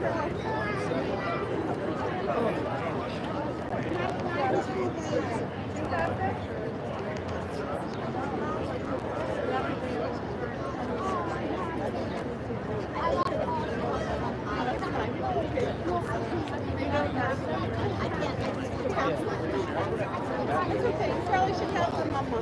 It's okay. You probably should have some mama.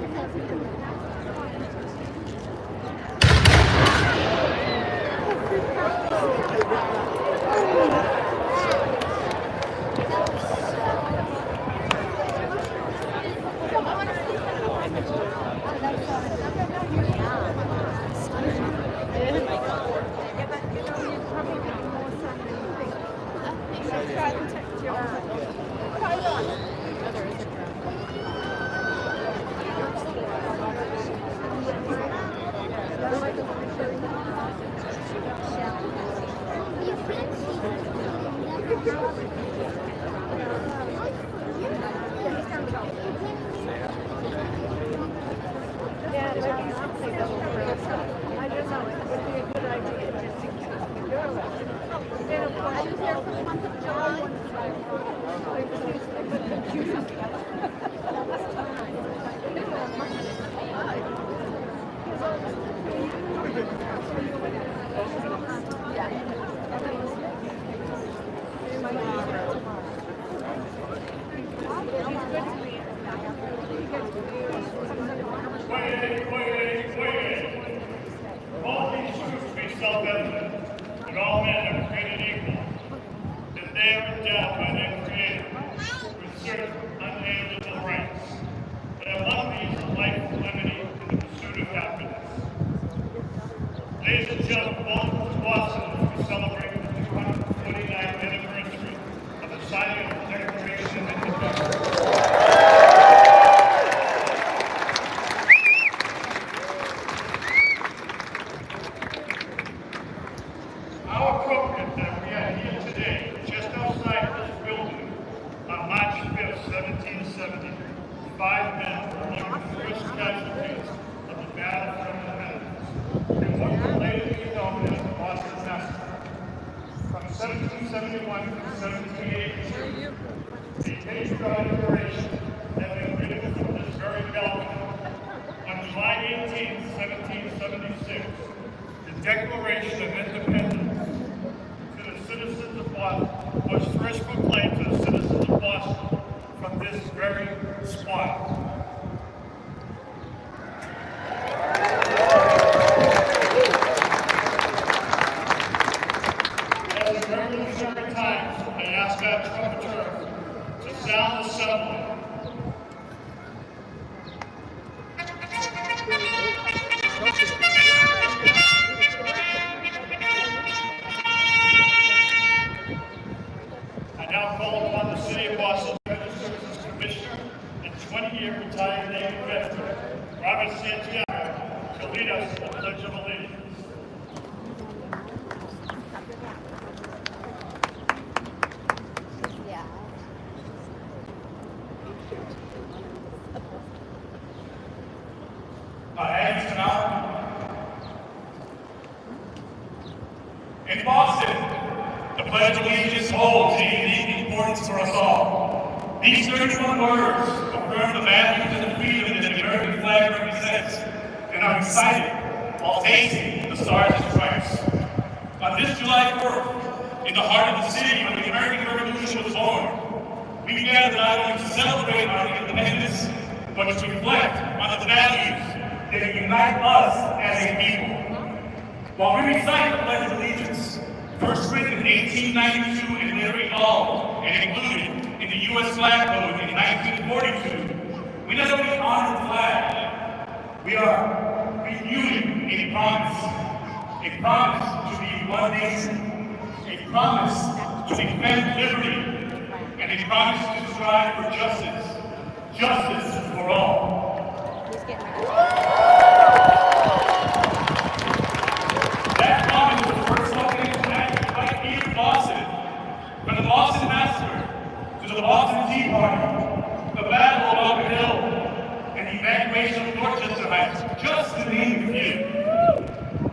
All these truths be self-evident, that all men are created equal, that they are endowed by their Creator with certain unalienable rights, but among these is life, liberty, and the pursuit of happiness. Ladies and gentlemen, welcome to Boston as we celebrate the 249th anniversary of the signing of the Declaration of Independence. How appropriate that we are here today, just outside this building, on March 5th, 1770, 5 men were among the first casualties of the Battle of Independence, and what will later be known as the Boston Massacre. From 1771 to 1782, the patriotic declaration had been written from this very balcony. On July 18, 1776, the Declaration of Independence to the citizens of Boston was first proclaimed to the citizens of Boston from this very spot. As in Revolutionary times, I ask our trumpeter to sound the assembly. I now call upon the City of Boston Veteran Services Commissioner and 20-year retired Navy veteran, Robert Santiago, to lead us in the Pledge of Allegiance. In Boston, the Pledge of Allegiance holds a unique importance for us all. These 31 words affirm the values and the freedom that the American flag represents and are recited while tasting the Stars and Stripes. On this July 4th, in the heart of the city where the American Revolution was born, we gather not only to celebrate our independence, but to reflect on the values that unite us as a people. While we recite the Pledge of Allegiance, first written in 1892 and later evolved and included in the U.S. Flag Code in 1942, we not only honor the flag, we are renewing a promise to be one nation, a promise to defend liberty, and a promise to strive for justice for all. That promise was first spoken right here in Boston, from the Boston Massacre to the Boston Tea Party, the Battle of Bunker Hill, and the evacuation of Dorchester Heights, just to name a few.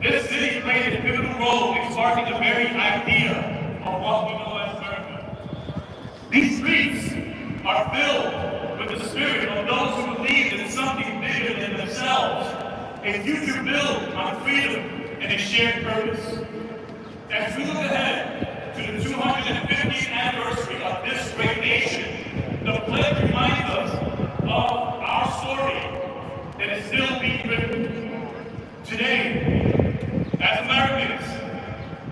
This city played a pivotal role in sparking the very idea of what we know as America. These streets are filled with the spirit of those who believe in something bigger than themselves, a future built on freedom and a shared purpose. As we look ahead to the 250th anniversary of this great nation, the pledge reminds us of our story that is still being written. Today, as Americans,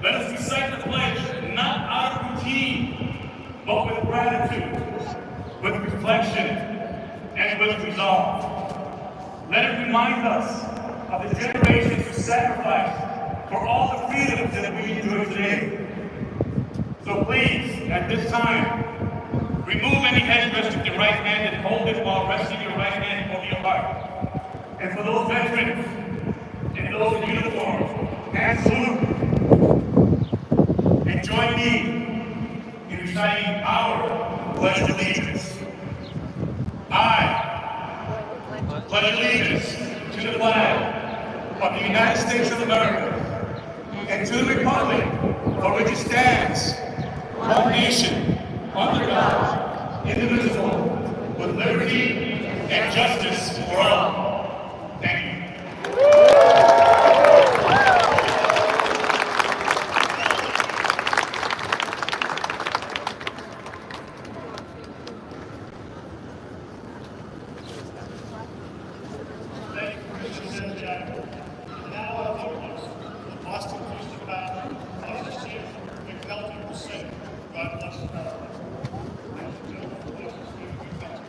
let us recite the pledge not out of routine, but with gratitude, with reflection, and with resolve. Let it remind us of the generations who sacrificed for all the freedoms that we enjoy today. So please, at this time, remove any headdress with your right hand and hold it while resting your right hand over your heart. And for those veterans and those in uniform, hand salute. And join me in reciting our Pledge of Allegiance. I pledge allegiance to the flag of the United States of America and to the republic for which it stands, one nation, under God, indivisible, with liberty and justice for all. Thank you. Thank you, Commissioner Santiago. Now our victims, the Boston Police Department, Officer McNulty will sing. God bless America. Ladies and gentlemen, please receive McNulty.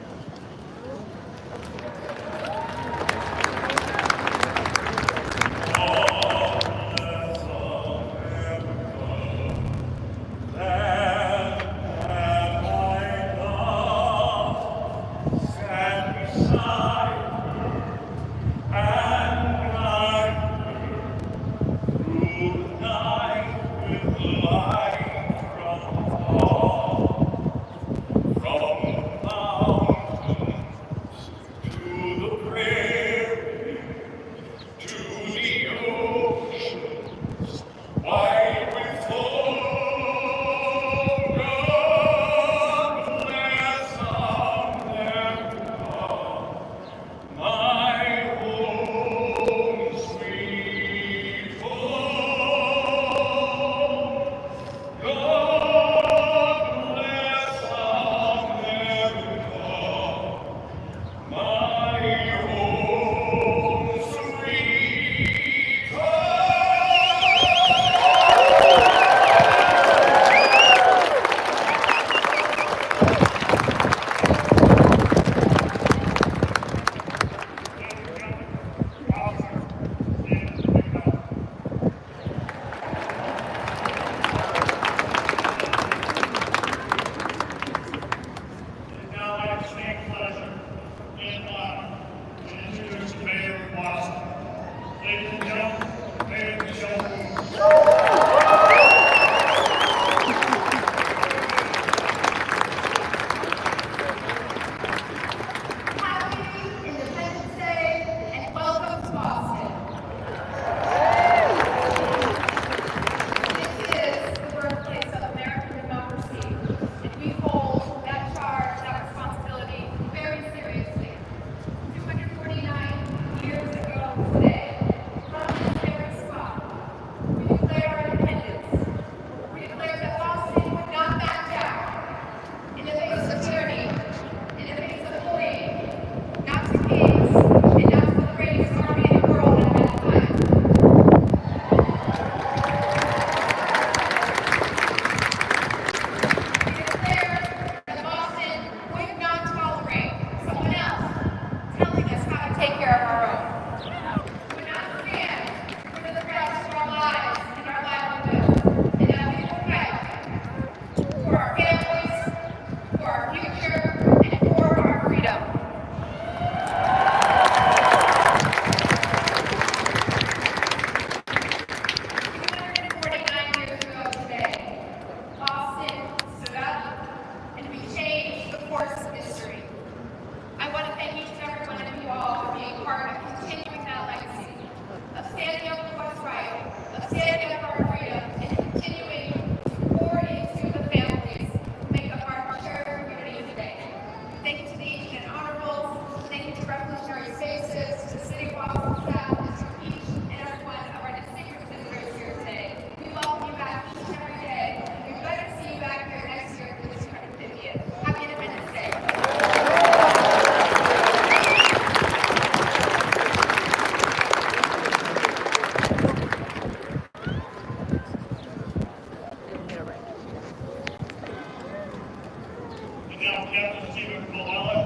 Captain Stephen Colella,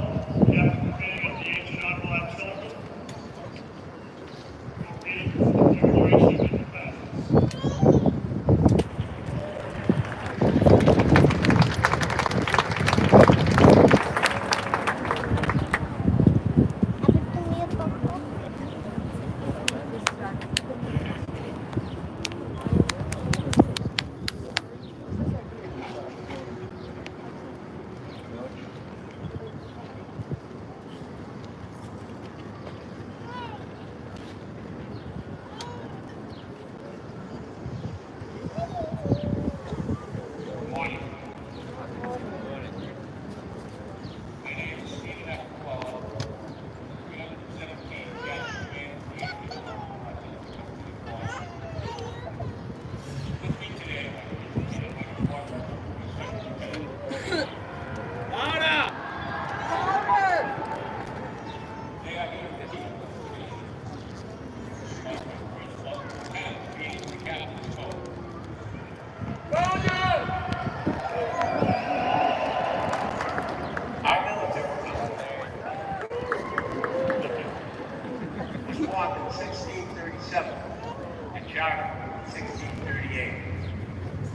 Captain Committee of the Ancient Nautical Artillery, will read the Declaration of Independence.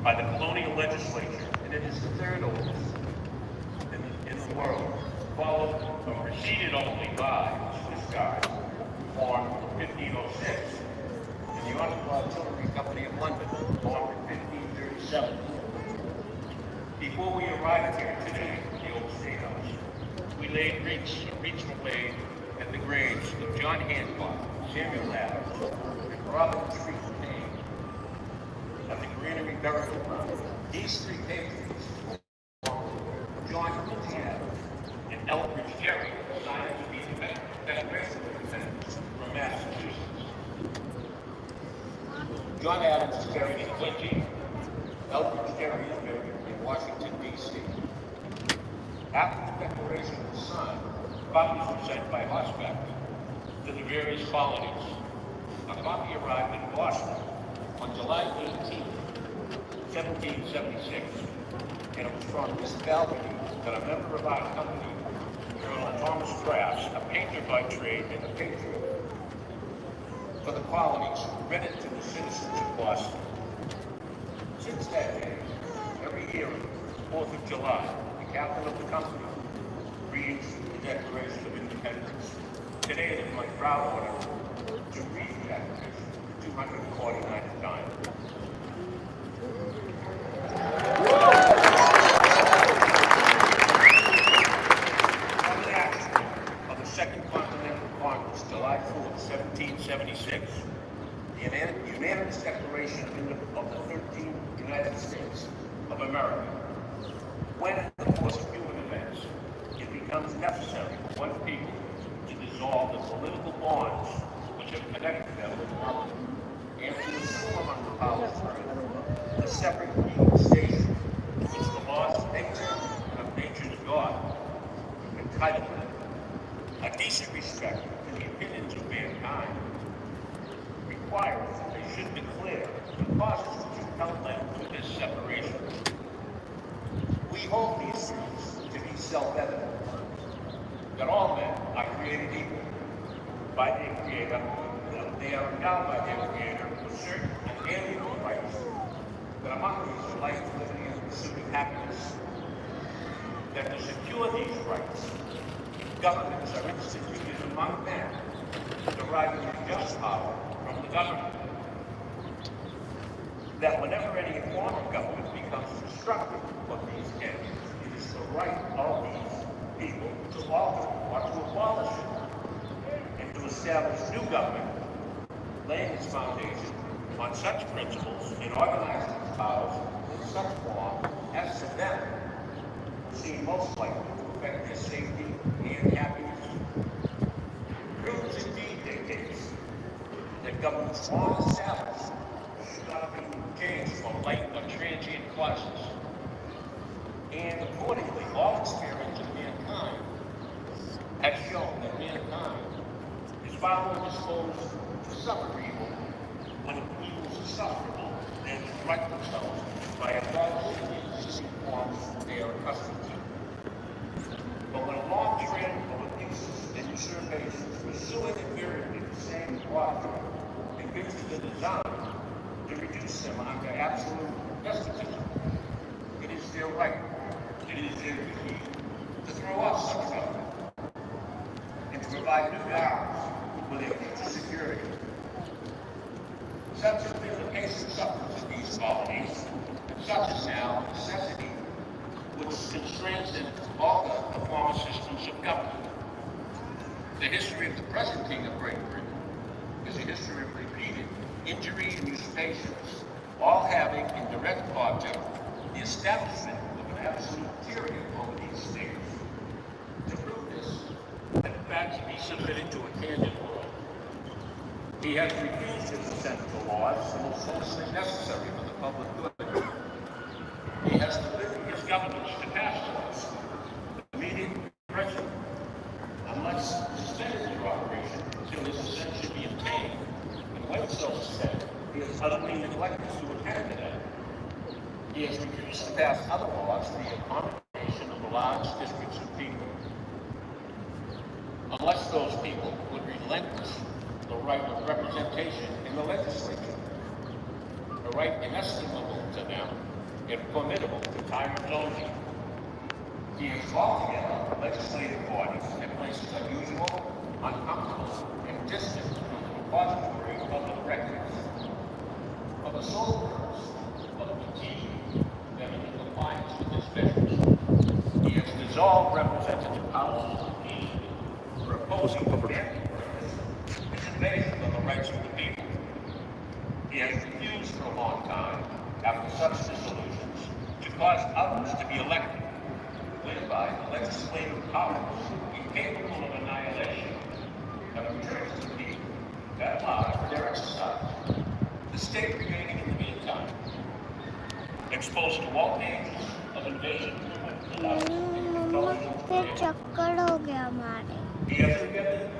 By the colonial legislature, and it is the third oldest in the world, followed or preceded only by the Swiss Guards, formed in 1506, and the Nautical Artillery Company of London, formed in 1537. Before we arrived here today at the old State House, we laid wreaths away at the graves of John Hancock, Samuel Adams, and Robert Treat Payne at the Granary Burial Ground. These three patriots, John Quincy Adams and Elbridge Gerry, signed to be the best defendants from Massachusetts. John Adams is buried in Quincy. Elbridge Gerry is buried in Washington, D.C. After the Declaration was signed, copies were sent by horseback to the various colonies. A copy arrived in Boston on July 18, 1776, and it was from this balcony that a member of our company, Colonel Thomas Crafts, a painter by trade and a patriot for the colonies, read it to the citizens of Boston. Since that day, every year, 4th of July, the captain of the company reads the Declaration of Independence. Today, it is my proud honor to read the Declaration the 249th time. On the action of the Second Continental Congress, July 4th, 1776, the unanimous declaration of the 13th United States of America, when in the course of human events, it becomes necessary for one people to dissolve the political bonds which have connected them with another, and to assume among the powers the separate legal station which the laws of nature and of nature's God entitle them. A decent respect for the opinions of mankind requires that they should declare the causes which compel them to this separation. We hold these truths to be self-evident, that all men are created equal by their Creator, that they are endowed by their Creator with certain inalienable rights, that among these are life, liberty, and the pursuit of happiness, that to secure these rights, governments are instituted among men, deriving their just power from the government, that whenever any form of government becomes destructive of these ends, it is the right of these people to alter or to abolish it, and to establish new government, laying its foundation on such principles and organizing its powers in such form as to them seem most likely to affect their safety and happiness. Prudence indeed dictates that governments long established should not be changed from light or transient causes. And accordingly, all experience of mankind has shown that mankind is far more disposed to suffer evil when evils are sufferable than to correct themselves by abolishing the existing forms they are accustomed to. right to these refugees to throw off such government and to provide new guards for their future security. Such has been the basic substance of these colonies, such is now a necessity which can transcend all the former systems of government. The history of the present King of Great Britain is a history of repeated injury and usurpations, all having in direct object the establishment of an absolute tyranny over these states. To prove this, and in fact to be submitted to a candid world, he has refused his assent to laws that are socially necessary for the public good. He has forbidden his governments to pass laws, immediate repression, unless suspended their operation until his assent should be obtained. And when so suspended, he has utterly neglected to attend to them. He has refused to pass other laws for the accommodation of the large districts of people, unless those people would relinquish the right of representation in the legislature, a right inestimable to them, if formidable to tyrants only. He has called together legislative bodies at places unusual, uncomfortable, and distant from the repository of public records, for the sole purpose of teaching them in compliance with his measures. He has dissolved representative houses of the people for opposing the purpose and invasion of the rights of the people. He has refused for a long time, after such dissolutions, to cause others to be elected, whereby the legislative powers, incapable of annihilation, have returned to the people, that large for their exercise. The state remaining in the meantime, exposed to all dangers of invasion without चक्कर हो गया हमारे He has endeavored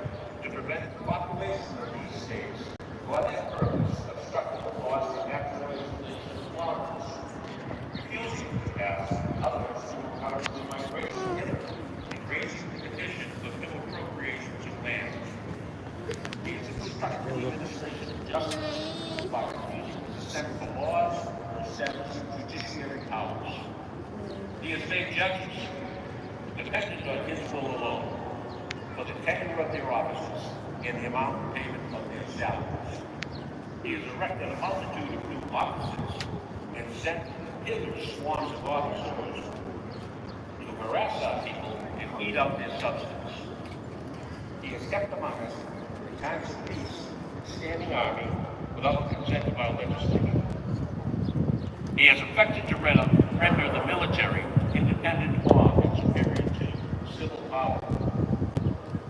to prevent the population of these states for that purpose obstructing the laws of naturalization of foreigners, refusing to pass others to encourage the migration hither, and raising the condition of new appropriations of land. He has obstructed the administration of justice by refusing to assent for laws or establish judiciary powers. He has made judges dependent on his will alone for the tenure of their offices and the amount of payment of their salaries. He has erected a multitude of new offices and sent hither swarms of officers to harass our people and eat up their substance. He has kept among us, in times of peace, a standing army without the consent of our legislature. He has affected to render the military independent of and superior to civil power.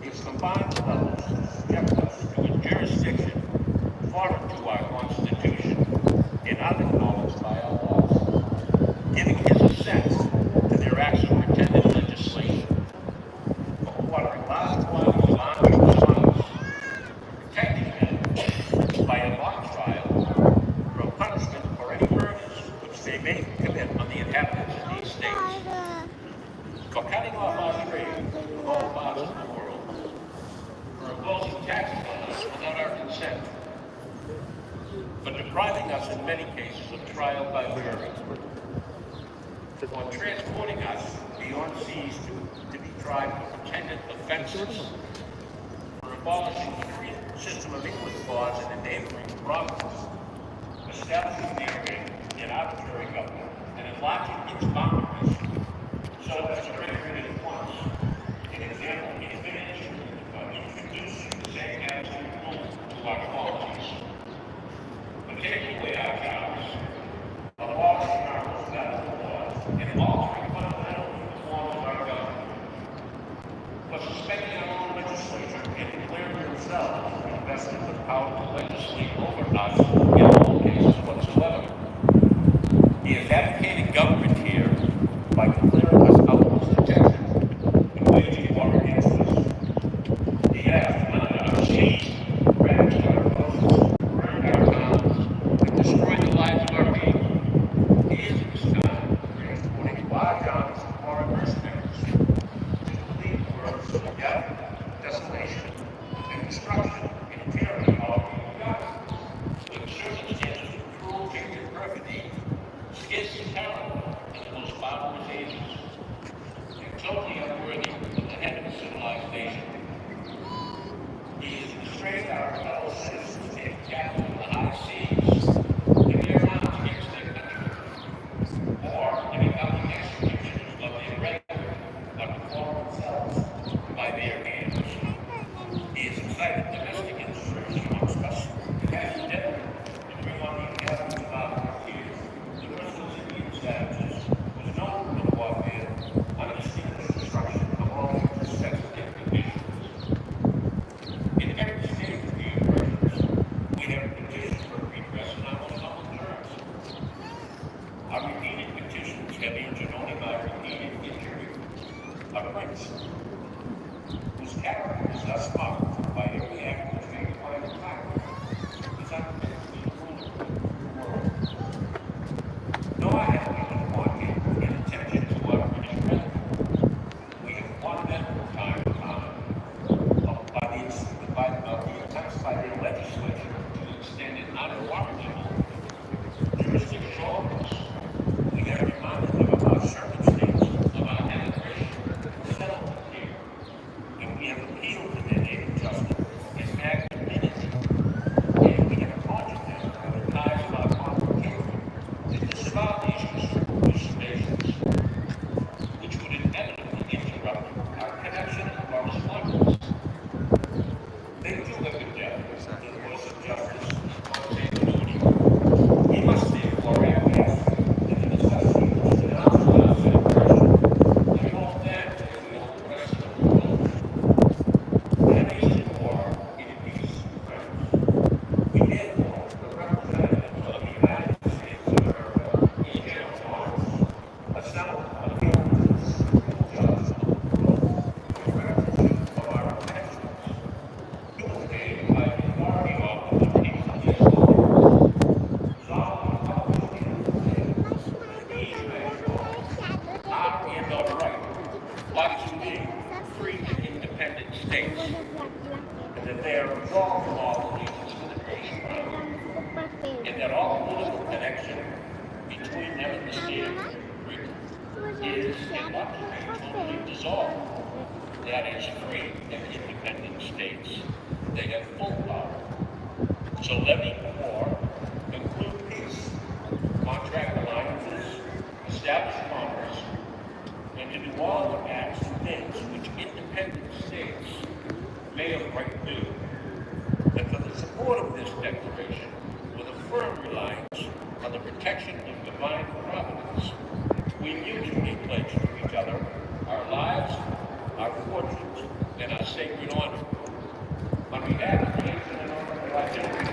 He has combined with others to subject us to a jurisdiction foreign to our Constitution and unacknowledged by our laws, giving his assent to their acts of pretended legislation, acquiring large quantities of armed funds, protecting them by a mock trial from punishment for any murders which they may commit on the inhabitants of these states, for cutting off our trade with all parts of the world, for imposing taxes on us without our consent, for depriving us in many cases of trial by jury, for transporting us beyond seas to be tried for pretended offenses, for abolishing the free system of English laws in the neighboring provinces, establishing therein an arbitrary government, and enlarging its boundaries so as to render it at once an example of invention of introducing the same absolute rule to our colonies, but taking away our jobs, abolishing our most valuable laws, and altering fundamentally the form of our government, for suspending our own legislature and declaring themselves invested with power to legislate over us in all cases whatsoever. He has advocated government here by declaring us outpost protection and waging war against us. He has, under our siege, ravaged our coasts, burned our towns, and destroyed the lives of our people. He is at this time transporting large armies of foreign mercenaries to lead the world of death, desolation, and destruction and tyranny all over God, with circumstances of cruelty and perfidy, scarcely parallel in the most barbarous ages, and totally unworthy of the head of a civilized nation. He has betrayed our fellow citizens and captured the high seas in their arms against their country, or in becoming executioners of the irregular, but perform themselves by their hands. He has incited domestic insurrection amongst us, has endeavored to bring on the inhabitants of our frontiers the Bristol Indian savages, whose known of warfare, undistinguished destruction of all respects and conditions. In every stage of the oppressions, we have petitioned for redress in our most humble terms. Our repeated petitions have injured only by repeated injury. A prince whose character is thus marked by every act which may find a tyrant is unfit to be the ruler of the world. Nor have we been wanting in attention to our British brethren. We have won them from time to time by the attempts by their legislature to extend an unwarrantable jurisdiction over us. We have reminded them of our circumstances, of our emigration, settlement here, and we have appealed to their native justice and magnanimity, and we have appointed them with the ties of our common kindred to disavow these usurpations, which would inevitably interrupt our connection and correspondence. They do have endeavored in the course of justice and continuity. We must therefore acquiesce in the necessity to denounce our separation and hold them as we hold the rest of the world. Enemies in war, in peace, friends. We therefore, the representatives of the United States of America in general terms, assemble on the elders, judges of the world, in recognition of our intentions. Duplicated by the authority of the liberties of the Islamic, solemnly published in the these measures are and are right, like to be free and independent states, and that they are absolved from all allegiance to the nation, and that all political connection between them and the state of Britain is and must be totally dissolved. That is, free and independent states. They have full power. So levy war, conclude peace, contract alliances, establish commerce, and to do all the acts and things which independent states may have right to do. And for the support of this declaration, with a firm reliance on the protection of divine providence, we mutually pledge to each other our lives, our fortunes, and our sacred honor. On behalf of the nation and honor of our gentlemen,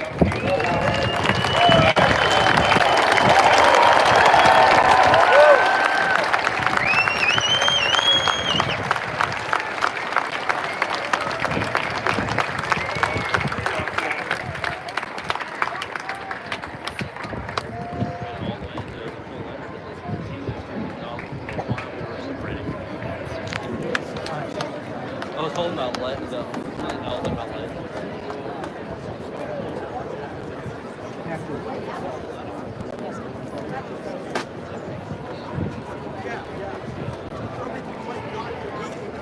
I was holding my leg, though. I was holding my leg.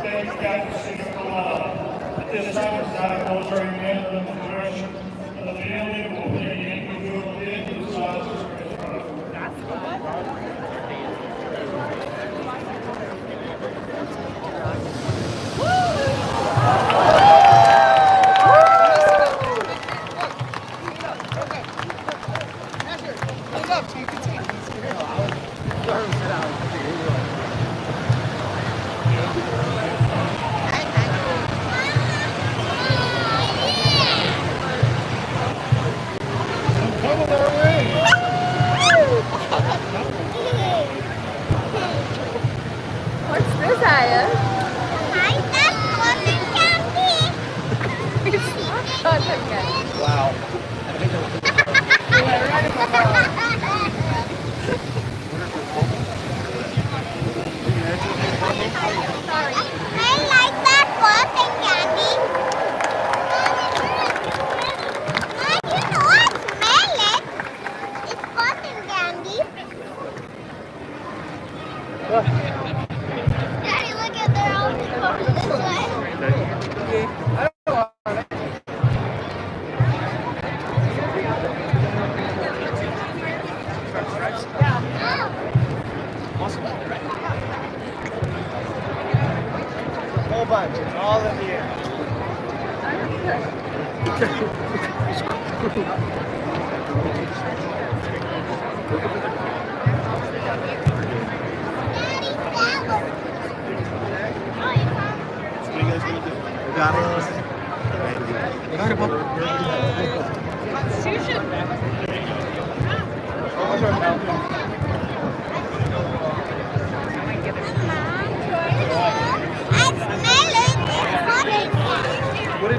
Thank you, Captain Siegel. At this time, it's not a military man of the direction of the family who will take the individual into the silence. What's this, Aya? It's not cotton candy. Wow. I like that cotton candy. You know, I smell it. It's cotton candy. Daddy, look at they're all going this way. Whole bunch. It's all in the air. Daddy, that one. Oh, you found What are you guys gonna do? We got it. Constitution. I smell it. It's funny. What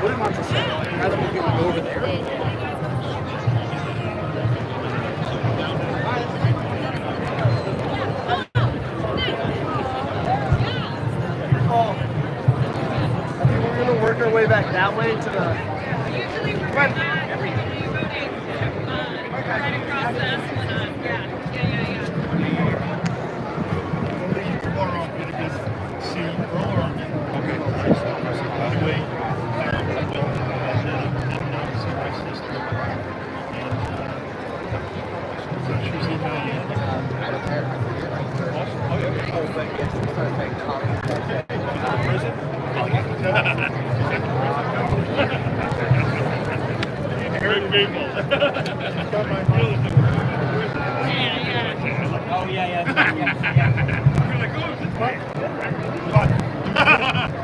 did Monty say? Rather than people go over there. Oh, I think we're gonna work our way back that way to the. Right across the Esplanade. Tomorrow I'm gonna go see Earl on it. Okay. Anyway, and then I'll see my sister. And so she's in Great people. Got my feelings. Oh yeah.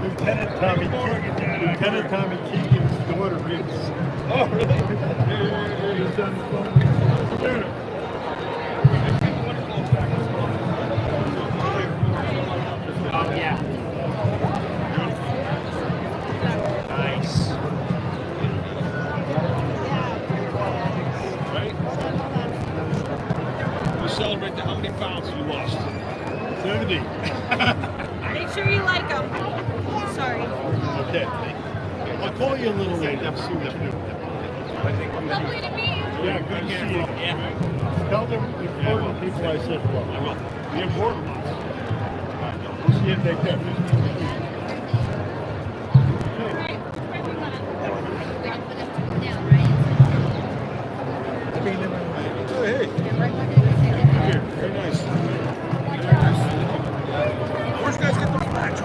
Lieutenant Tommy Keegan's daughter is. Oh, really? He's on the phone. Yeah. Nice. We celebrate how many pounds you lost. 70. Make sure you like them. Sorry. Okay. I'll call you a little later. See what you do. Lovely to meet you. Yeah, good to see you. Tell them the important people I said hello. I will. The important ones. We'll see if they can. Oh, hey. Here, very nice. Very nice. Where'd you guys get the flags?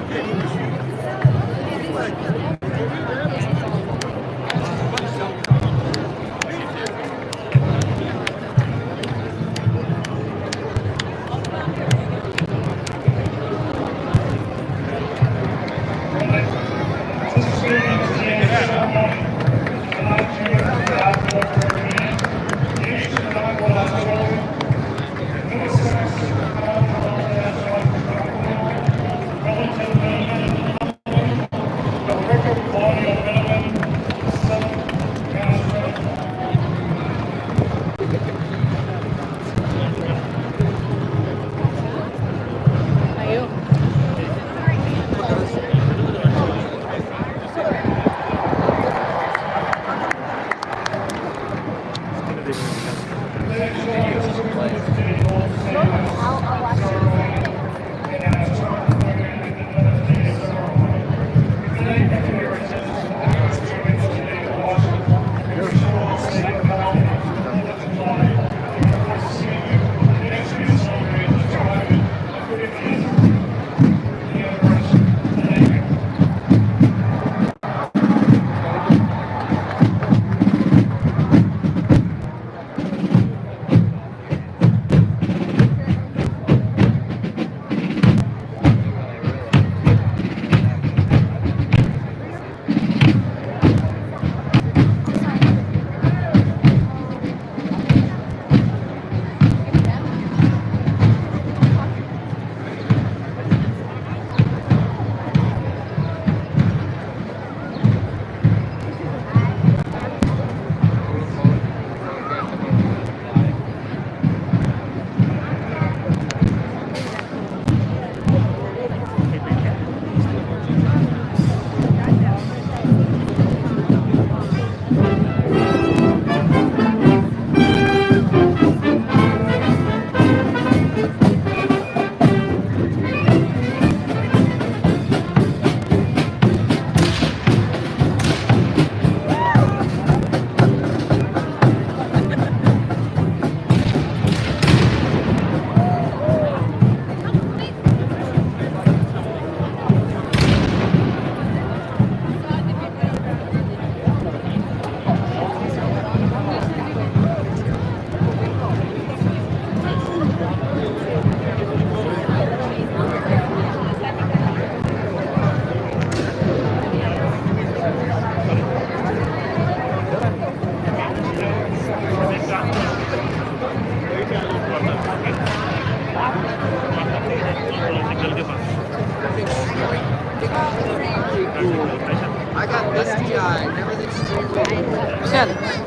I got this guy. Everything's straight. Sen.